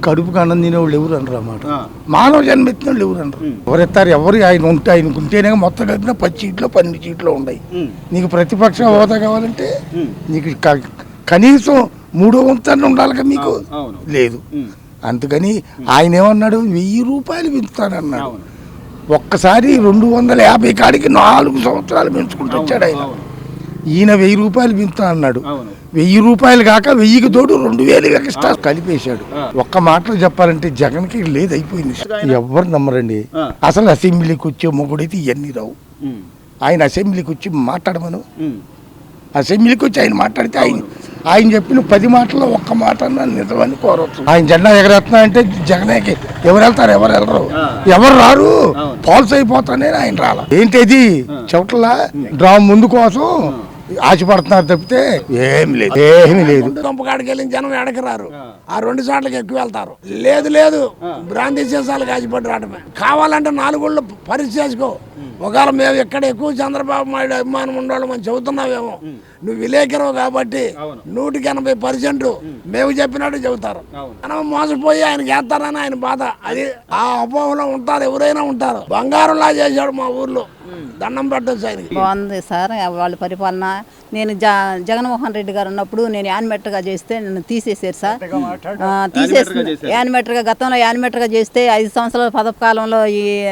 కడుపుకి అన్నం తినేవాళ్ళు ఎవరు అనరు అన్నమాట. మానవ జన్మ ఎత్తిన వాళ్ళు ఎవరు అనరు. ఎవరెత్తారు ఎవరు ఆయన ఉంటే ఆయనకు ఉంటేనే మొత్తం కలిపిన 10 సీట్లు 12 సీట్లు ఉన్నాయి. నీకు ప్రతిపక్ష హోదా కావాలంటే నీకు కనీసం 3వ వంతు ఉండాలిగా, మీకు లేదు. అందుకని ఆయన ఏమన్నాడు, 1000 రూపాయలు పెంచుతానన్నాడు. ఒక్కసారి 250 కాడికి 4 సంవత్సరాలు పెంచుకుంటూ వచ్చాడు ఆయన. ఈయన 1000 రూపాయలు పెంచుతా అన్నాడు. 1000 రూపాయలు కాక 1000కి తోడు 2000 ఎక్స్ట్రా కలిపేశాడు. ఒక్క మాటలో చెప్పాలంటే జగన్కి లేదు, అయిపోయింది. ఎవరు నమ్మరండి. అసలు అసెంబ్లీకి వచ్చే మొగుడైతే ఇవన్నీ రావు. ఆయన అసెంబ్లీకి వచ్చి మాట్లాడమను, అసెంబ్లీకి వచ్చి ఆయన మాట్లాడితే ఆయన చెప్పిన 10 మాటల్లో ఒక్క మాట నిజమని కోరవచ్చు. ఆయన జెండా ఎగరేస్తున్నా అంటే జగన్కి ఎవరు వెళ్తారు, ఎవరు వెళ్ళరు, ఎవరు రారు, పాల్స్ అయిపోతానే ఆయన రాల. ఏంటిది చెవట్ల డ్రా ముందు కోసం ఆశపడుతున్నారు తప్పితే ఏమి లేదు. దుంపకాడికి వెళ్ళిన జనం ఎడకి రారు, ఆ 2 చోట్లకి ఎక్కువ వెళ్తారు. లేదు బ్రాంతి సీసాలకు ఆశపడి రావడమే. కావాలంటే 4 ఊళ్ళు పరీక్ష చేసుకో. ఒకవేళ మేము ఎక్కడ ఎక్కువ చంద్రబాబు నాయుడు అభిమానం ఉండాలి మనం చెబుతున్నావేమో, నువ్వు విలేకరవు కాబట్టి 180% మేము చెప్పినట్టు చెబుతారు. మనం మోసపోయి ఆయనకి వేస్తారని ఆయన బాధ. అది ఆ అపోహలో ఉంటారు, ఎవరైనా ఉంటారు. బంగారంలా చేశాడు మా ఊర్లో, దండం పెట్టచ్చు ఆయనకి. బాగుంది సార్ వాళ్ళ పరిపాలన. నేను జగన్మోహన్ రెడ్డి గారు ఉన్నప్పుడు నేను యానిమేటర్గా చేస్తే నన్ను తీసేసారు సార్. యానిమేటర్గా గతంలో యానిమేటర్గా చేస్తే 5 సంవత్సరాల పదకాలంలో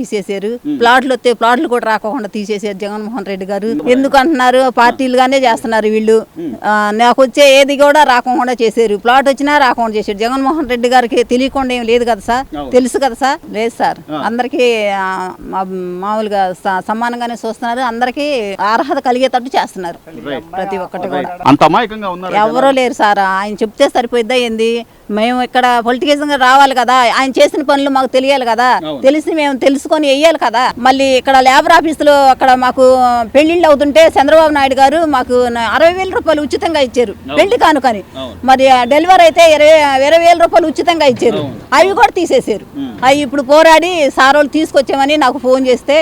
తీసేసారు. ప్లాట్లు వస్తే ప్లాట్లు కూడా రాకుండా తీసేసారు జగన్మోహన్ రెడ్డి గారు. ఎందుకు అంటున్నారు, పార్టీలుగానే చేస్తున్నారు వీళ్ళు. నాకు వచ్చే ఏది కూడా రాకుండా చేశారు, ప్లాట్ వచ్చినా రాకుండా చేశారు. జగన్మోహన్ రెడ్డి గారికి తెలియకుండా ఏం లేదు కదా సార్, తెలుసు కదా సార్. లేదు సార్, అందరికీ మామూలుగా సమానంగానే చూస్తున్నారు, అందరికీ అర్హత కలిగేటట్టు చేస్తున్నారు. ప్రతి ఒక్కటి కూడా ఎవరో లేరు సార్. ఆయన చెప్తే సరిపోయిద్దా ఏంది? మేము ఇక్కడ పొలిటికల్గా రావాలి కదా, ఆయన చేసిన పనులు మాకు తెలియాలి కదా, తెలిసి మేము తెలుసుకొని వెయ్యాలి కదా. మళ్ళీ ఇక్కడ లేబర్ ఆఫీసులో అక్కడ మాకు పెళ్లిళ్ళు అవుతుంటే చంద్రబాబు నాయుడు గారు మాకు 60,000 రూపాయలు ఉచితంగా ఇచ్చారు పెళ్లి కానుకని. మరి డెలివరీ అయితే 20,000 రూపాయలు ఉచితంగా ఇచ్చారు, అవి కూడా తీసేసారు. అవి ఇప్పుడు పోరాడి సార్ వాళ్ళు తీసుకొచ్చామని నాకు ఫోన్ చేస్తే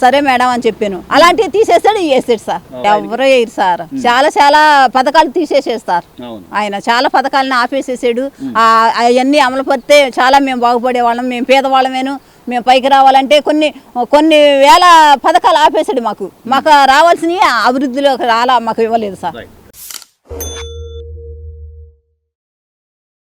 సరే మేడం అని చెప్పాను. అలాంటివి తీసేసాడు, వేసాడు సార్. ఎవరో వేయరు సార్. చాలా పథకాలు తీసేసేస్తారు ఆయన. చాలా పథకాలను ఆపేసేసాడు. అవన్నీ అమలు పడితే చాలా మేము బాగుపడే వాళ్ళం, మేము పేదవాళ్ళమేను. మేము పైకి రావాలంటే కొన్ని వేల పథకాలు ఆపేసాడు. మాకు రావాల్సినవి అభివృద్ధిలోకి మాకు ఇవ్వలేదు సార్.